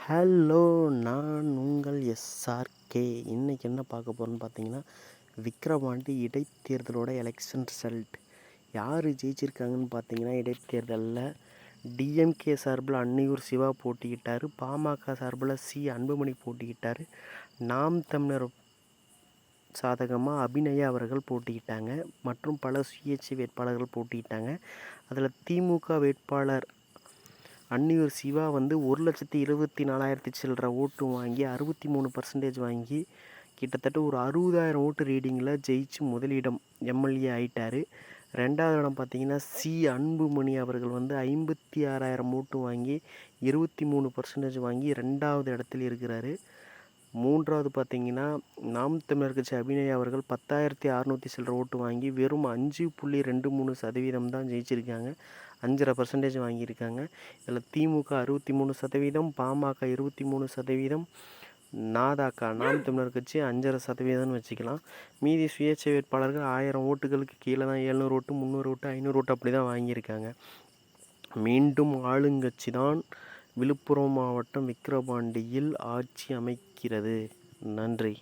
Hello, நான் உங்கள் SRK. இன்றைக்கி என்ன பார்க்க போகிறோன்னு பார்த்தீங்கன்னா, விக்கிரவாண்டி இடைத்தேர்தலோட எலெக்ஷன் ரிசல்ட். யார் ஜெயிச்சிருக்காங்கன்னு பார்த்தீங்கன்னா, இடைத்தேர்தலில் டிஎம்கே சார்பில் அன்னியூர் சிவா போட்டிக்கிட்டார். பாமக சார்பில் அன்புமணி போட்டிக்கிட்டார். நாம் தமிழர் சாதகமாக அபிநயா அவர்கள் போட்டிக்கிட்டாங்க. மற்றும் பல சுயேட்சை வேட்பாளர்கள் போட்டிக்கிட்டாங்க. அதில் திமுக வேட்பாளர் அன்னியூர் சிவா 1,24,000 சில்லற ஓட்டு வாங்கி 63% வாங்கி கிட்டத்தட்ட ஒரு 60,000 ஓட்டு ரீடிங்கில் ஜெயிச்சு முதலிடம் எம்எல்ஏ ஆகிட்டார். ரெண்டாவது இடம் பார்த்திங்கன்னா அன்புமணி அவர்கள் 56,000 ஓட்டு வாங்கி 23% வாங்கி ரெண்டாவது இடத்துல இருக்கிறாரு. மூன்றாவது பார்த்திங்கன்னா நாம் தமிழர் கட்சி அபிநயா அவர்கள் 10,600 சில்லற ஓட்டு வாங்கி வெறும் 5.23% தான் ஜெயிச்சிருக்காங்க. 5.5% வாங்கியிருக்காங்க. இதில் திமுக 63%, பாமக 23%, நாதாக்கா நாம் தமிழர் கட்சி 5.5% வச்சுக்கலாம். மீதி சுயேட்சை வேட்பாளர்கள் 1000 ஓட்டுகளுக்கு கீழே தான் 700 ஓட்டு, 300 ஓட்டு, 500 ஓட்டு அப்படி தான் வாங்கியிருக்காங்க. மீண்டும் ஆளுங்கட்சி தான் விழுப்புரம் மாவட்டம் விக்கிரவாண்டியில் ஆட்சி அமைக்கிறது. நன்றி.